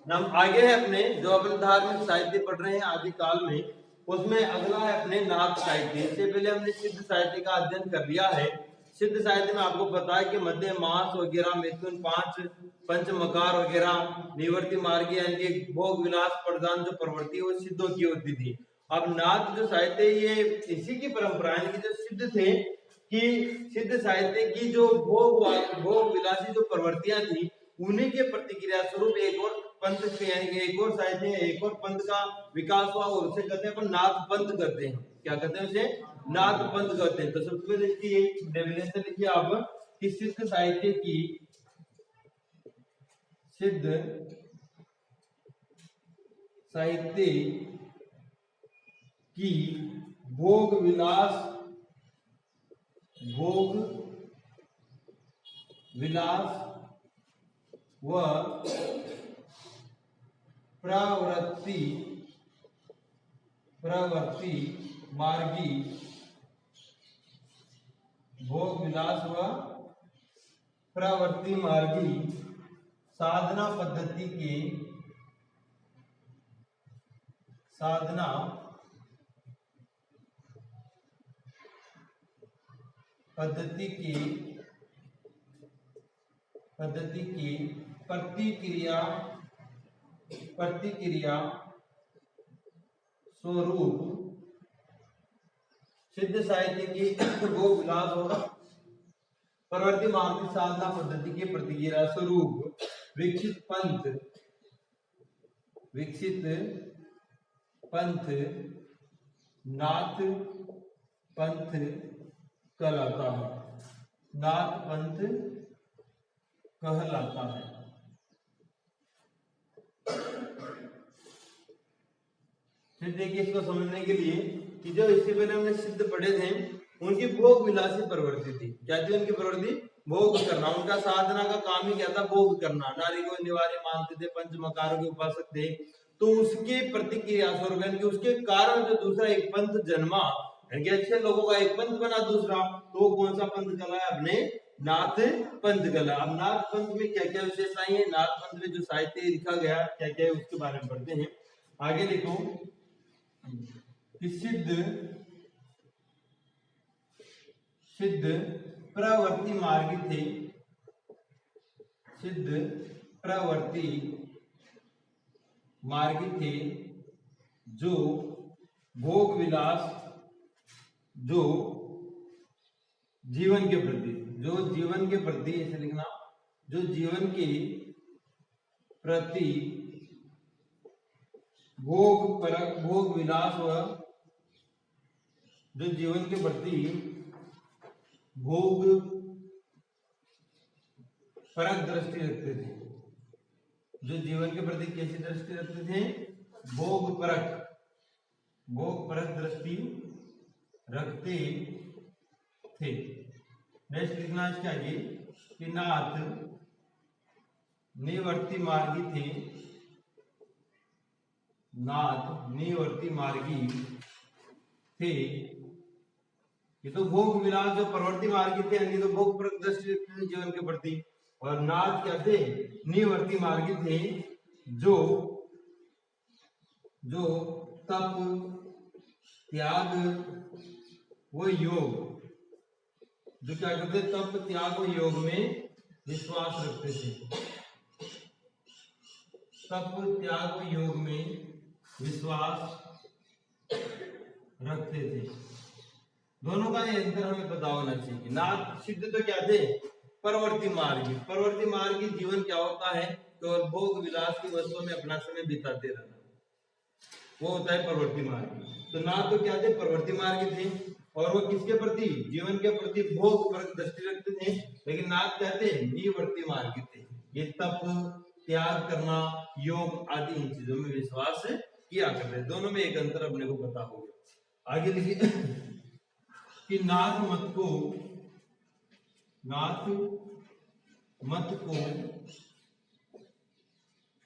हम आगे है अपने जो अपन धार्मिक साहित्य पढ़ रहे हैं आदिकाल में, उसमें अगला है अपने नाथ साहित्य। इससे पहले हमने सिद्ध साहित्य का अध्ययन कर लिया है। सिद्ध साहित्य में आपको पता है कि मध्य मास वगैरह, मिथुन, पांच, पंचमकार वगैरह, निवर्ती मार्गी यानी कि भोग विलास प्रधान जो प्रवृत्ति वो सिद्धों की होती थी। अब नाथ जो साहित्य ये इसी की परंपरा है कि जो सिद्ध थे कि सिद्ध साहित्य की जो भोग विलासी जो प्रवृत्तियां थी उन्हीं के प्रतिक्रिया स्वरूप एक और पंथ यानी कि एक और साहित्य एक और पंथ का विकास हुआ और उसे कहते हैं अपन नाथ पंथ कहते हैं। क्या कहते हैं उसे? नाथ पंथ कहते हैं। तो सबसे पहले इसकी एक डेफिनेशन लिखिए आप कि सिद्ध साहित्य की भोग विलास व प्रवृत्ति मार्गी भोग विलास व प्रवृत्ति मार्गी साधना पद्धति की प्रतिक्रिया स्वरूप सिद्ध साहित्य की भोग विलास होगा प्रवृत्ति मार्ग साधना पद्धति की प्रतिक्रिया स्वरूप विकसित पंथ नाथ पंथ कहलाता है। नाथ पंथ कहलाता है। फिर देखिए इसको समझने के लिए कि जो इससे पहले हमने सिद्ध पढ़े थे उनकी भोग विलासी प्रवृत्ति थी। क्या थी उनकी प्रवृत्ति? भोग करना। उनका साधना का काम ही क्या था? भोग करना। नारी को निवार्य मानते थे, पंचमकारों के उपासक थे। तो उसके प्रतिक्रिया स्वरूप यानी कि उसके कारण जो दूसरा एक पंथ जन्मा, अच्छे लोगों का एक पंथ बना दूसरा, तो कौन सा पंथ कहलाया? अपने नाथ पंथ कहला। अब नाथ पंथ में क्या क्या विशेषताएं हैं, नाथ पंथ में जो साहित्य लिखा गया क्या क्या है उसके बारे में पढ़ते हैं। आगे लिखो कि सिद्ध प्रवृत्ति मार्गी थे। सिद्ध प्रवृत्ति मार्गी थे जो भोग विलास जो जीवन के प्रति ऐसे लिखना, जो जीवन के प्रति भोग विलास व जो जीवन के प्रति भोग परक दृष्टि रखते थे। जो जीवन के प्रति कैसी दृष्टि रखते थे? भोग परक दृष्टि रखते थे। नेक्स्ट लिखना इसके आगे कि नाथ निवर्ती मार्गी थे। नाथ निवर्ती मार्गी थे। ये तो भोग विलास जो प्रवृत्ति मार्गी थे, यानी तो भोग परक दृष्टि रखते थे जीवन के प्रति। और नाथ क्या थे? निवर्ती मार्गी थे जो तप त्याग वो योग, जो क्या करते? तप त्याग वो योग में विश्वास रखते थे। तप त्याग वो योग में विश्वास रखते थे। दोनों का ये अंतर हमें पता होना चाहिए। नाथ सिद्ध तो क्या थे? प्रवृत्ति मार्गी जीवन क्या होता है? केवल भोग विलास की वस्तुओं में अपना समय बिताते रहना, वो होता है प्रवृत्ति मार्गी। तो नाथ तो क्या थे? प्रवृत्ति मार्गी थे और वो किसके प्रति? जीवन के प्रति भोग पर दृष्टि रखते थे। लेकिन नाथ क्या थे? निवर्ती मार्गी थे। ये तप त्याग करना, योग आदि इन चीजों में विश्वास किया करते हैं। दोनों में एक अंतर अपने को पता हो गया। आगे लिखिए कि नाथ मत को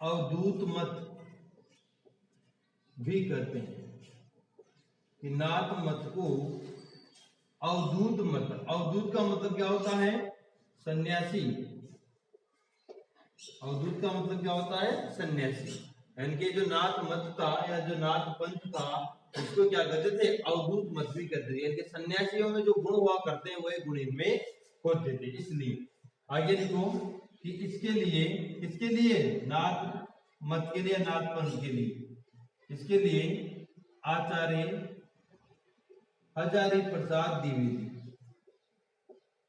अवधूत मत भी कहते हैं। कि नाथ मत को अवधूत मत। अवधूत का मतलब क्या होता है? सन्यासी। अवधूत का मतलब क्या होता है? सन्यासी। यानी कि जो नाथ मत था या जो नाथ पंथ था उसको क्या कहते थे? अवधूत मत भी कहते थे। यानी कि सन्यासियों में जो गुण हुआ करते हैं वही गुण इनमें होते थे। इसलिए आगे देखो कि इसके लिए नाथ मत के लिए, नाथ पंथ के लिए, इसके लिए आचार्य हजारी प्रसाद द्विवेदी,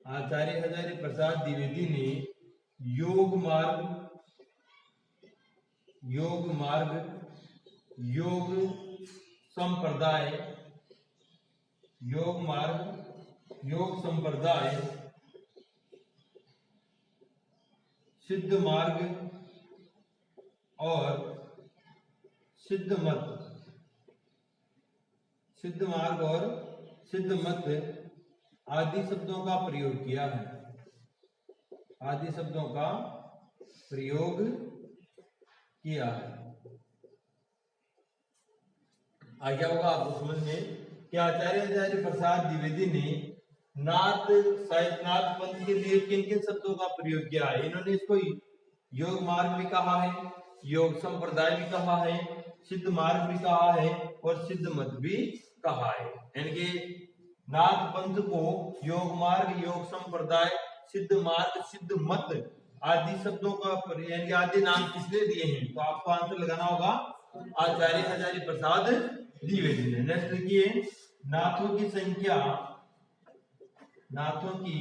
आचार्य हजारी प्रसाद द्विवेदी ने योग मार्ग, योग संप्रदाय, योग संप्रदाय, सिद्ध मार्ग और सिद्ध मत, सिद्ध मार्ग और सिद्ध मत आदि शब्दों का प्रयोग किया है, आदि शब्दों का प्रयोग किया है। आ गया होगा आपको समझ में कि आचार्य हजारी प्रसाद द्विवेदी ने नाथ साहित्य, नाथ पंथ के लिए किन किन शब्दों का प्रयोग किया है। इन्होंने इसको योग मार्ग भी कहा है, योग संप्रदाय भी कहा है, सिद्ध मार्ग भी कहा है और सिद्ध मत भी कहा है। यानी कि नाथ पंथ को योग मार्ग, योग संप्रदाय, सिद्ध मार्ग, सिद्ध मत आदि शब्दों का यानी आदि नाम किसने दिए हैं? तो आपको आंसर लगाना होगा आचार्य हजारी प्रसाद द्विवेदी ने। नेक्स्ट लिखिए, नाथों की संख्या, नाथों की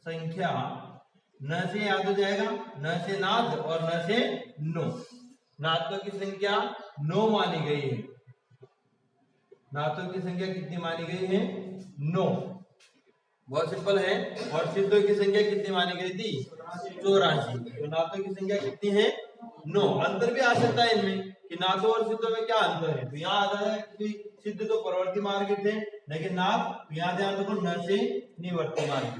संख्या न से याद हो जाएगा, न से नाथ और न से नो। नाथों की संख्या 9 मानी गई है। नाथों की संख्या कितनी मानी गई है? 9। बहुत सिंपल है। और सिद्धों की संख्या कितनी मानी गई थी? 84। तो नाथों की संख्या कितनी है? 9। अंतर भी आ सकता है इनमें कि नाथों और सिद्धों में क्या अंतर है। तो यहाँ आता है कि सिद्ध तो प्रवर्ती मार्ग थे, लेकिन नाथ यहाँ ध्यान रखो न से निवर्ती मार्ग।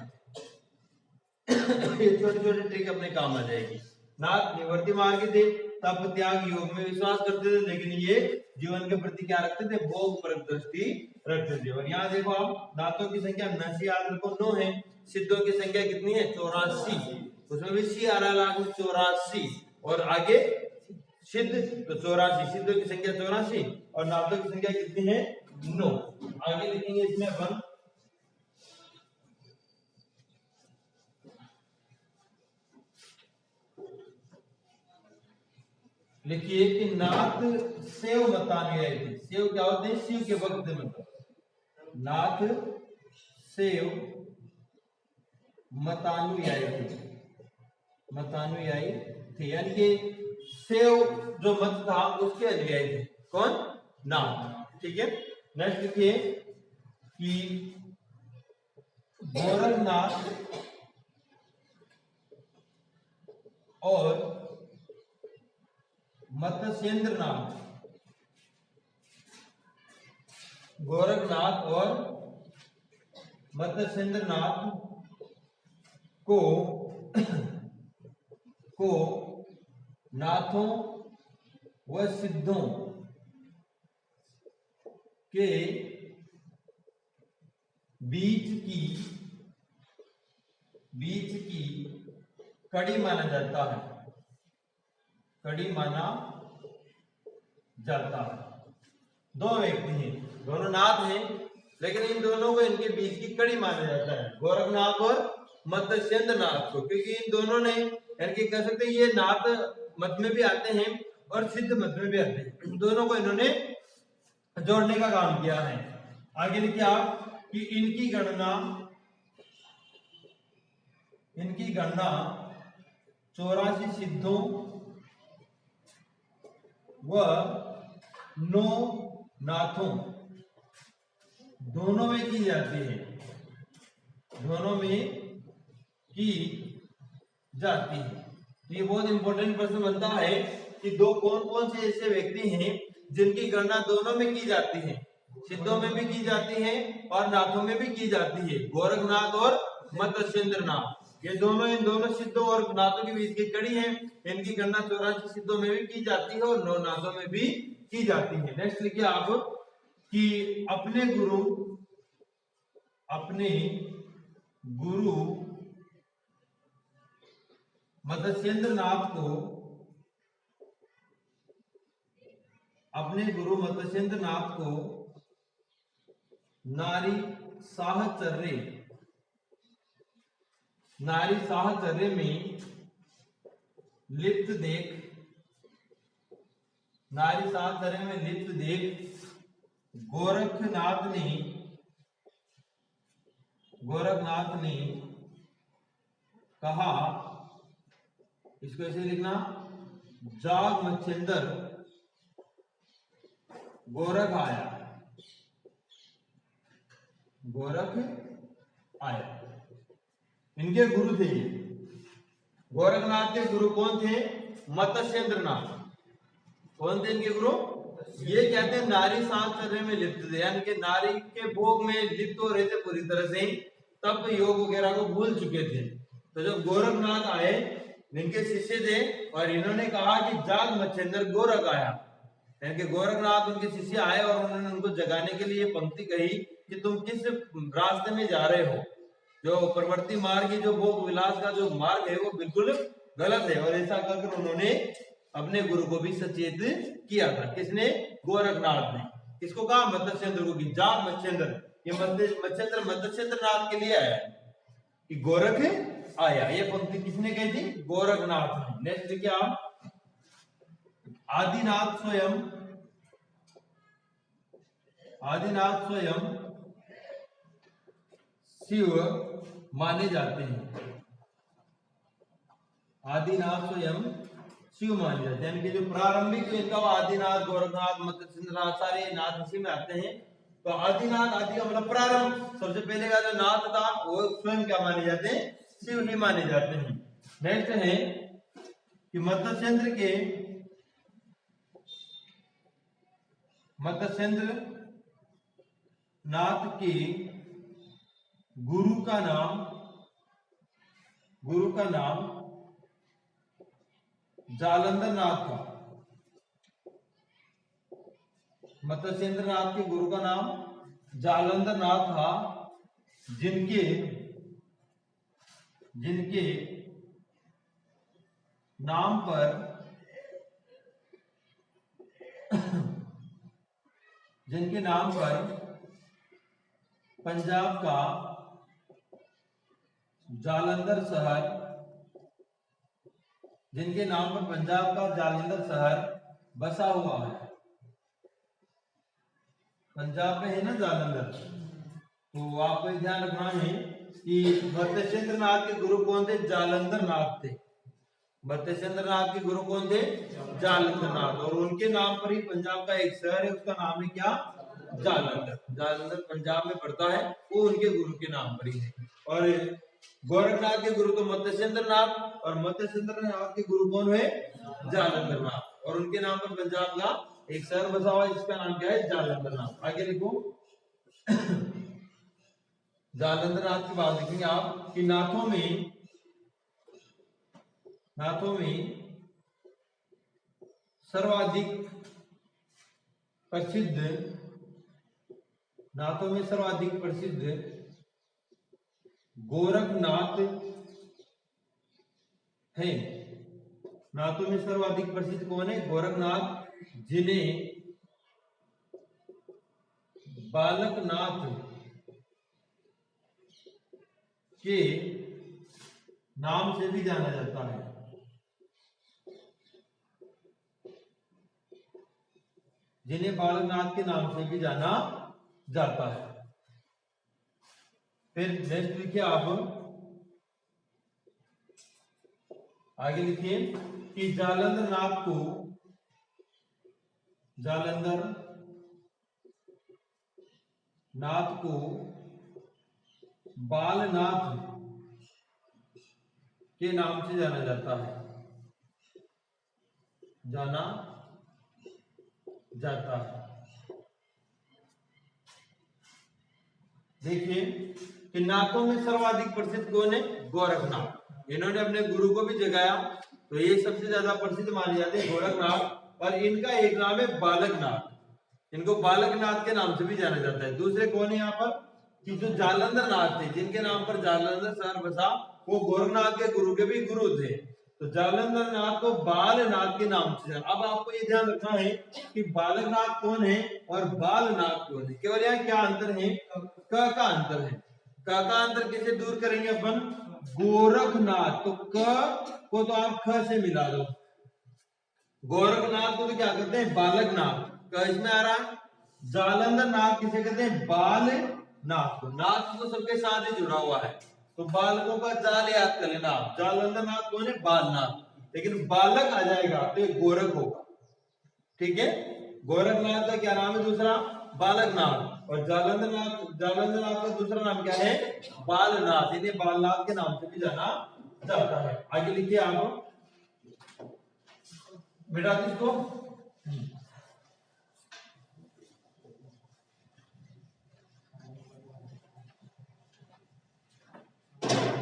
ये छोटे छोटे ट्रिक अपने काम आ जाएगी। नाथ निवर्ती मार्ग थे, तप त्याग योग में विश्वास करते थे, लेकिन ये जीवन के प्रति क्या रखते थे? भोग पर दृष्टि रखते थे। और यहाँ देखो आप, नाथों की संख्या न से याद रखो 9 है, सिद्धों की संख्या कितनी है? 84। उसमें भी सी आ रहा है 84 और आगे सिद्ध तो 84, सिद्धों की संख्या 84 और नाथों की संख्या कितनी है? 9। आगे लिखेंगे इसमें अपन लिखिए कि नाथ सेव मतानुयायी थे। सेव क्या होते हैं? शिव के भक्त मतलब। नाथ सेव मतानुयायी थे, मतानुयायी थे यानी कि सेव जो मत था उसके अनुयायी थे। कौन? नाथ। ठीक है। नेक्स्ट लिखिए कि गोरखनाथ और मत्स्येंद्रनाथ, गोरखनाथ और मत्स्येंद्रनाथ को नाथों व सिद्धों के बीच की कड़ी माना जाता है, कड़ी माना जाता है। दो व्यक्ति हैं, दोनों नाथ हैं, लेकिन इन दोनों को इनके बीच की कड़ी माना जाता है, गोरखनाथ और मत्स्येंद्रनाथ को, क्योंकि इन दोनों ने यानी कि कह सकते हैं ये नाथ मत में भी आते हैं और सिद्ध मत में भी आते हैं। इन दोनों को इन्होंने जोड़ने का काम किया है। आगे लिखिए आप कि इनकी गणना 84 सिद्धों व 9 नाथों दोनों में की जाती है, दोनों में की जाती है। तो ये बहुत इंपॉर्टेंट प्रश्न बनता है कि दो कौन कौन से ऐसे व्यक्ति हैं जिनकी गणना दोनों में की जाती है, सिद्धों में भी की जाती है और नाथों में भी की जाती है। गोरखनाथ और मत्स्येंद्रनाथ ये दोनों, इन दोनों सिद्धों और नाथों के बीच की कड़ी है। इनकी गणना 84 सिद्धों में भी की जाती है और 9 नाथों में भी की जाती है। नेक्स्ट लिखिए आप कि अपने गुरु मत्स्येंद्र नाथ को अपने गुरु मत्स्येंद्र नाथ को नारी साहचर्य में लिप्त देख गोरखनाथ ने कहा, इसको ऐसे लिखना, जाग मच्छिंदर गोरख आया। इनके गुरु थे। गोरखनाथ के गुरु कौन थे? मत्स्येंद्र नाथ। कौन थे इनके गुरु? ये कहते हैं नारी साहचर्य में लिप्त थे, यानी कि नारी के भोग में लिप्त हो रहे थे पूरी तरह से, तब योग वगैरह को भूल चुके थे। तो जब गोरखनाथ आए, इनके शिष्य थे, और इन्होंने कहा कि जाग मच्छिंदर गोरख आया, यानी कि गोरखनाथ उनके शिष्य आए और उन्होंने उनको जगाने के लिए पंक्ति कही कि तुम किस रास्ते में जा रहे हो, जो प्रवृत्ति मार्ग, जो भोग विलास का जो मार्ग है वो बिल्कुल गलत है। और ऐसा कर उन्होंने अपने गुरु को भी सचेत किया था। किसने? गोरखनाथ ने। किसको कहा? मत्स्येंद्र को, कि जाग मच्छिंदर। ये मत्स्येंद्र नाथ के लिए आया कि गोरख आया। ये पंक्ति किसने कही थी? गोरखनाथ ने। नेक्स्ट देखिए आप, आदिनाथ स्वयं शिव माने जाते हैं। आदिनाथ स्वयं शिव माने जाते हैं, यानी कि जो प्रारंभिक इनका आदिनाथ, गोरखनाथ, मत्स्येंद्रनाथ, सारे नाथ इसी में आते हैं। तो आदिनाथ, आदि का मतलब प्रारंभ, सबसे पहले का जो नाथ था वो स्वयं क्या माने जाते हैं? शिव ही माने जाते हैं। नेक्स्ट है कि मत्स्येंद्र नाथ के गुरु का नाम जालंधर नाथ था। मत्स्येंद्र नाथ के गुरु का नाम जालंधर नाथ था, जिनके नाम पर पंजाब का जालंधर शहर बसा हुआ है। पंजाब में है ना जालंधर, तो आपको ध्यान रखना है कि मत्स्येंद्र नाथ के गुरु कौन थे? जालंधर नाथ थे। मत्स्येंद्र नाथ के गुरु कौन थे? जालंधर नाथ। और उनके नाम पर ही पंजाब का एक शहर है, उसका नाम है क्या? जालंधर पंजाब में पड़ता है, वो उनके गुरु के नाम पर ही है। और गोरखनाथ के गुरु तो मत्स्येंद्र नाथ, और मत्स्येंद्र नाथ के गुरु कौन है? जालंधर नाथ। और उनके नाम पर पंजाब का एक शहर बसा हुआ है, जिसका नाम क्या है? जालंधर नाथ। आगे लिखो, जालंधर नाथ की बात लिखेंगे आप कि नाथों में सर्वाधिक प्रसिद्ध गोरखनाथ है। नाथों में सर्वाधिक प्रसिद्ध कौन है? गोरखनाथ, जिन्हें बालकनाथ के नाम से भी जाना जाता है। जिन्हें बालकनाथ के नाम से भी जाना जाता है। फिर नेक्स्ट लिखिए आप, आगे लिखिए कि जालंधर नाथ को बालनाथ के नाम से जाना जाता है। देखिए कि नाथों में सर्वाधिक प्रसिद्ध कौन है? गोरखनाथ। इन्होंने अपने गुरु को भी जगाया, तो ये सबसे ज्यादा प्रसिद्ध माने जाते हैं गोरखनाथ। और इनका एक नाम है बालकनाथ, इनको बालकनाथ के नाम से भी जाना जाता है। दूसरे कौन है यहाँ पर? कि जो जालंधर नाथ थे, जिनके नाम पर जालंधर शहर बसा, वो गोरखनाथ के गुरु थे। तो जालंधर नाथ को बालनाथ के नाम से जाना। अब आपको ये ध्यान रखना है कि बालकनाथ कौन है और बालनाथ कौन है। केवल यहाँ क्या अंतर है, क का अंतर है। क का अंतर कैसे दूर करेंगे अपन, गोरखनाथ, तो क को तो आप ख से मिला दो, गोरखनाथ को तो क्या करते हैं बालकनाथ, क इसमें आ रहा। जालंधर नाथ किसे कहते हैं, बालनाथ को। नाथ तो सबके साथ ही जुड़ा हुआ है, तो बालकों का जाल याद कर लेना। जालंधर नाथ कौन है, बालनाथ, लेकिन बालक आ जाएगा तो ये गोरख होगा, ठीक है। गोरखनाथ का क्या नाम है दूसरा, बालकनाथ, और जालंधर नाथ का दूसरा नाम क्या है, बालनाथ। इन्हें बालनाथ के नाम से भी जाना जाता है। आगे लिखिए आप बेटा इसको।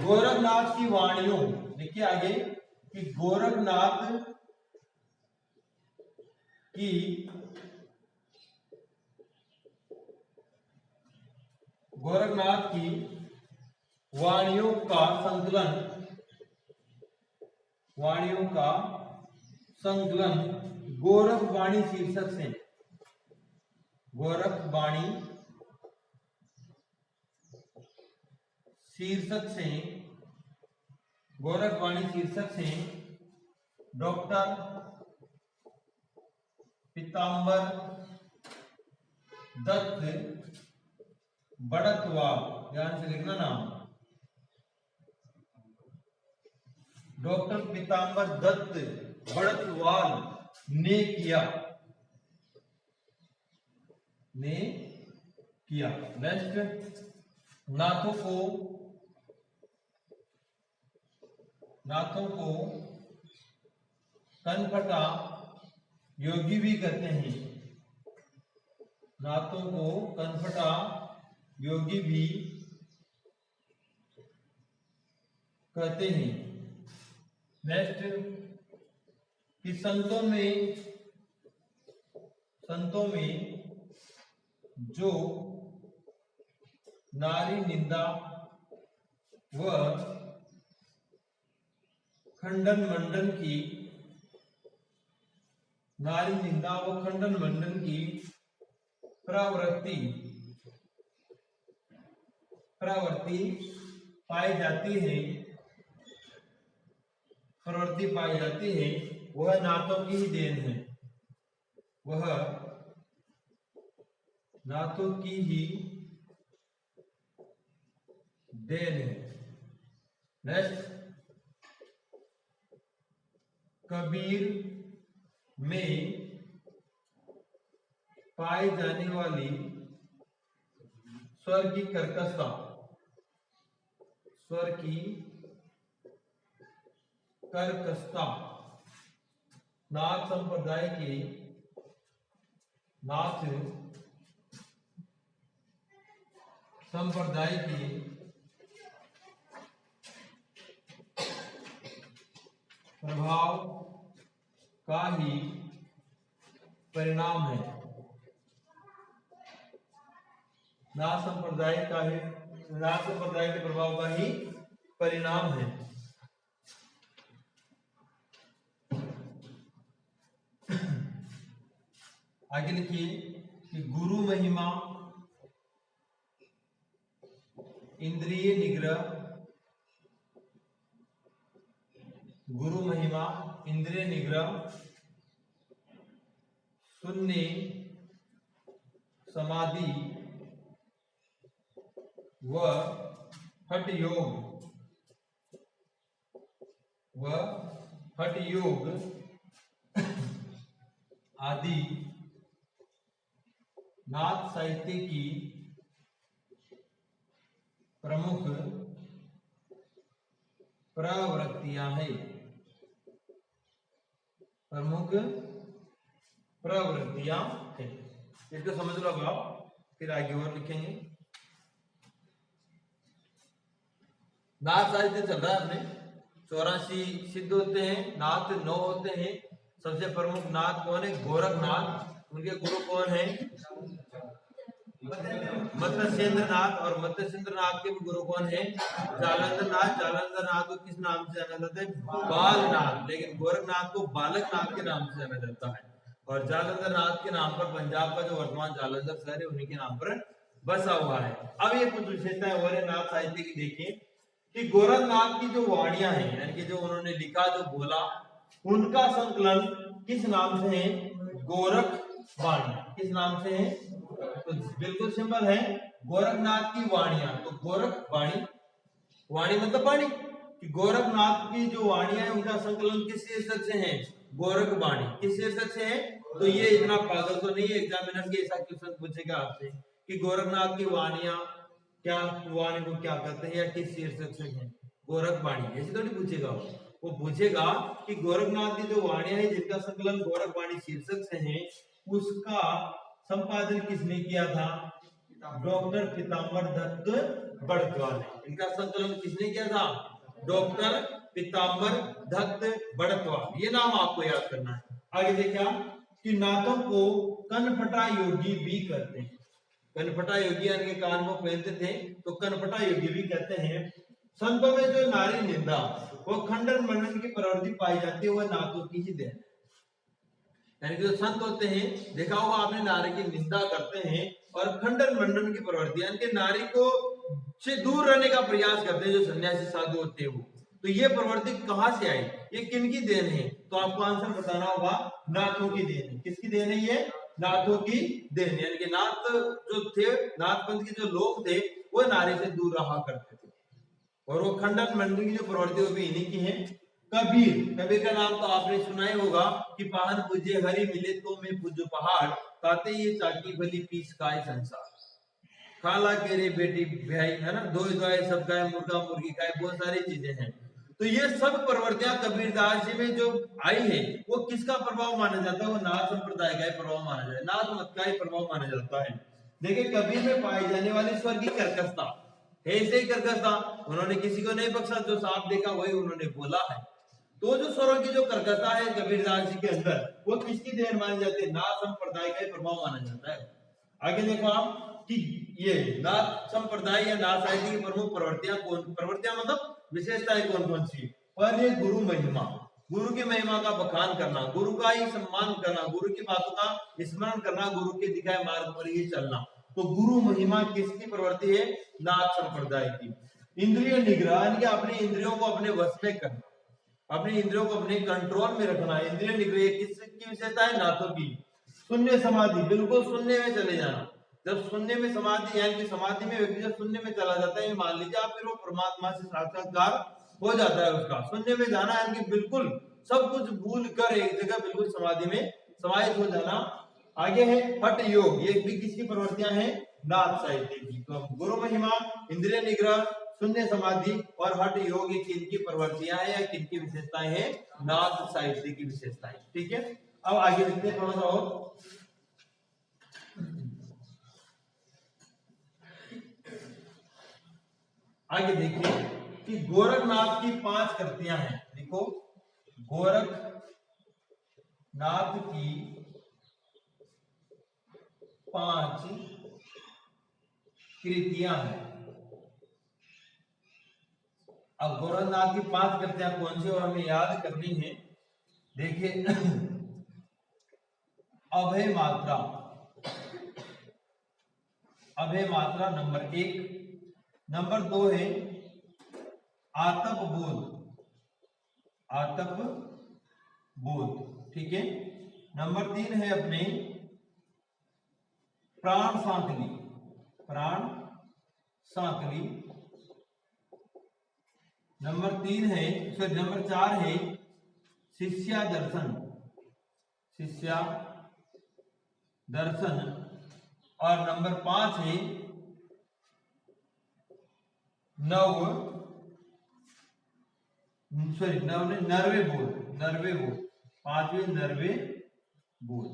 गोरखनाथ की वाणियों, देखिए आगे कि गोरखनाथ की वाणियों का संकलन गोरखवाणी शीर्षक से, गोरखवाणी शीर्षक से डॉक्टर पीताम्बर दत्त बड़तवाल, ध्यान से लिखना नाम, डॉक्टर पीताम्बर दत्त बड़तवाल ने किया। नेक्स्ट, नाथों को कनपटा योगी भी कहते हैं। नाथों को कनपटा योगी भी कहते हैं। नेक्स्ट, कि संतों में जो नारी निंदा व खंडन मंडन की प्रवृत्ति पाई जाती है, वह नाथों की ही देन है। नेक्स्ट, कबीर में पाई जाने वाली स्वर की कर्कशता, नाथ संप्रदाय के प्रभाव का ही परिणाम है। नाथ संप्रदाय के प्रभाव का ही परिणाम है। आगे लिखिए कि गुरु महिमा इंद्रिय निग्रह शून्य समाधि व हठ योग आदि नाथ साहित्य की प्रमुख प्रवृत्तियां हैं। इसको समझ लो आप, फिर आगे और लिखेंगे। नाथ साहित्य चल रहा है अपने, 84 सिद्ध होते हैं, नाथ 9 होते हैं। सबसे प्रमुख नाथ कौन है, गोरखनाथ। उनके गुरु कौन है, मत्स्येंद्र नाथ, और मत्स्येंद्र नाथ के गुरु कौन है? जालंधर नाथ। जालंधर नाथ को किस नाम से जाना जाता है? बालनाथ। लेकिन गोरखनाथ को बालक नाथ के नाम से जाना जाता है। और जालंधर नाथ के नाम पर पंजाब का जो वर्तमान जालंधर शहर है उन्हीं के नाम पर बसा हुआ है। अब ये कुछ विशेषताएं और है नाथ साहित्य की। देखिए कि गोरखनाथ की जो वाणियां हैं, यानी कि जो उन्होंने लिखा, जो बोला, उनका संकलन किस नाम से है? गोरख वाणी। किस नाम से है? तो बिल्कुल सिंपल है, गोरखनाथ की वाणियां। तो गोरख वाणी, वाणी मतलब वाणी, कि गोरखनाथ की जो वाणियां है उनका संकलन किस शीर्षक से है? गोरख वाणी। किस शीर्षक से है? तो ये इतना पागल तो नहीं है, एग्जामिनर के ऐसा क्वेश्चन पूछेगा आपसे कि गोरखनाथ की वाणियां क्या, वाणी को क्या कहते हैं या किस शीर्षक से है? गोरख वाणी। ऐसे थोड़ी पूछेगा वो पूछेगा कि गोरखनाथ की जो वाणियां है जिनका संकलन गोरख वाणी शीर्षक से है, उसका संपादन किसने किया था? डॉक्टर पीताम्बर दत्त बड़तवा ने। इनका संकलन किसने किया था? डॉक्टर पीताम्बर दत्त बड़तवा। ये नाम आपको याद करना है। आगे देखा कि नाथों को कनफटा योगी भी कहते हैं। कनफटा योगी यानी कि कान को पहनते थे, तो कनफटा योगी भी कहते हैं। संतों में जो नारी निंदा वो खंडन मंडन की प्रवृत्ति पाई जाती है, वह नाथों की ही देन। यानी कि जो संत होते हैं, देखा होगा आपने, नारी की निंदा करते हैं और खंडन मंडन की प्रवृत्ति, यानी कि नारी को से दूर रहने का प्रयास करते हैं जो सन्यासी साधु होते हैं वो। तो ये प्रवृत्ति कहां से आई? ये किनकी देन है? तो आपको आंसर बताना होगा, नाथों की देन है। किसकी देन है ये? नाथों की देन। यानी कि नाथ जो थे, नाथ पंथ के जो लोग थे, वो नारी से दूर रहा करते थे, और वो खंडन मंडन की जो प्रवृत्ति वो भी इन्हीं की है। कबीर, कबीर का नाम तो आपने सुना ही होगा कि पाहन पूजे हरि मिले तो मैं पूजो पहाड़, कहते ये चाकी भली पीस काय संसार, खाला के रे बेटी भाई, है ना, दो गाय सब गाय, मुर्गा मुर्गी गाय, बहुत सारी चीजें हैं। तो ये सब प्रवृत्तियां कबीरदास जी में जो आई है, वो किसका प्रभाव माना जाता है? वो नाथ संप्रदाय का प्रभाव माना जाता है, नाथ मत का प्रभाव माना जाता है। देखिए कबीर में पाई जाने वाली स्वर्गीय कर्कशता है, ऐसे ही कर्कशता उन्होंने किसी को नहीं बख्शा, जो साफ देखा वही उन्होंने बोला है। तो जो स्वरों की जो कर्कशता है कबीरदास जी के अंदर, वो किसकी देन मानी जाती है? नाथ संप्रदाय का प्रभाव माना जाता है। आगे देखो आप कि ये नाथ संप्रदाय या नाथ साहित्य की प्रमुख प्रवृत्तियां प्रवृत्तियां मतलब विशेषताएं कौन कौन सी? पर ये गुरु महिमा, गुरु की महिमा का बखान करना, गुरु का ही सम्मान करना, गुरु की बातों का स्मरण करना, गुरु के दिखाए मार्ग पर ही चलना। तो गुरु महिमा किसकी प्रवृत्ति है? नाथ संप्रदाय की। इंद्रिय निग्रह, यानी कि अपनी इंद्रियों को अपने वश में करना, अपनी इंद्रियों को अपने कंट्रोल में रखना। इंद्रिय निग्रह किसकी विशेषता है? नाथों की। शून्य समाधि, बिल्कुल शून्य में चले जाना। जब शून्य में समाधि, यानी कि समाधि में व्यक्ति जब शून्य में चला जाता है, मान लीजिए आप, फिर वो परमात्मा से साक्षात्कार हो जाता है उसका। शून्य में जाना यानी कि बिल्कुल सब कुछ भूल कर एक जगह बिल्कुल समाधि में समाहित हो जाना। आगे है हठ योग, ये भी किसकी प्रवृत्तियां हैं? नाथ साहित्य की। तो गुरु महिमा, इंद्रिय निग्रह, शून्य समाधि और हठ योग, ये किनकी प्रवृत्तियां हैं या किनकी विशेषताएं हैं? नाथ साहित्य की विशेषताएं। ठीक है, अब आगे देखते हैं थोड़ा सा और। आगे देखिए कि गोरखनाथ की 5 कृतियां हैं। देखो गोरखनाथ की 5 कृतियां हैं। अब गोरखनाथ की 5 कृतियां कौन सी और हमें याद करनी है? देखिए अभय मात्रा, अभय मात्रा नंबर 1। नंबर 2 है आतप बोध, आतप बोध। ठीक है। नंबर 3 है अपने प्राण सांकली, प्राण सांकली। नंबर 3 है, सॉरी नंबर 4 है शिष्या दर्शन, शिष्या दर्शन। और नंबर 5 है नव, सॉरी नरवे बोध, नरवे बोध। 5वें नरवे बोध।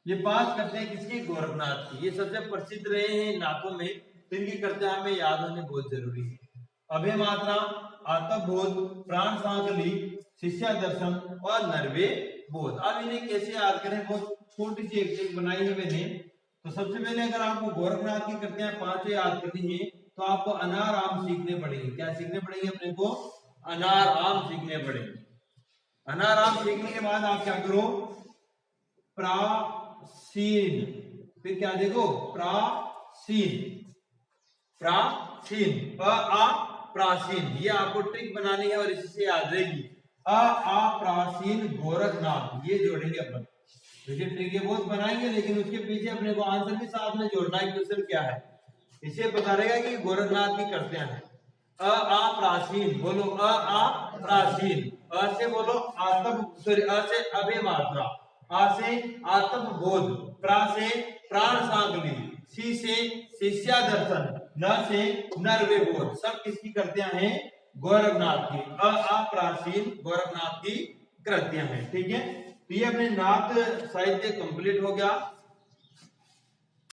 ये 5 करते हैं किसकी? गोरखनाथ की। ये सबसे प्रसिद्ध रहे हैं नाथों में, इनकी करते हमें याद होने बहुत जरूरी है। अभय मात्रा, आतप बोध, प्राण सांकली, शिष्या दर्शन और नरवे बोध। अब इन्हें कैसे याद करें? बहुत छोटी सी एक बनाई है मैंने। तो सबसे पहले अगर आपको गोरखनाथ की कृतियां पांचों याद करनी है तो आपको अनार आम सीखने पड़ेंगे। क्या सीखने पड़ेंगे अपने को? अनार आम सीखने पड़ेंगे। अनार आम सीखने के बाद आप क्या करो, प्राचीन, फिर क्या देखो, प्राचीन, प्राचीन, प्राचीन, ये आपको ट्रिक बनानी है और इसी से याद रहेगी। प्राचीन गोरखनाथ, ये जोड़ेंगे अपन। देखिए ट्रिक ये बहुत बनाएंगे लेकिन उसके पीछे अपने को आंसर भी साथ में जोड़ना है, क्वेश्चन क्या है इसे पता रहेगा कि गोरखनाथ की करते हैं। प्राचीन बोलो, प्राचीन, अ से बोलो आत्म, सॉरी अ से अभय मात्रा, आ से आत्म बोध, प्रा से प्राण सांगली, सी से शिष्या दर्शन, न से नरवे बोध, सब किसकी करते हैं? गोरखनाथ की। प्राचीन गोरखनाथ की कृतियां हैं। ठीक है, तो ये अपने नाथ साहित्य कंप्लीट हो गया।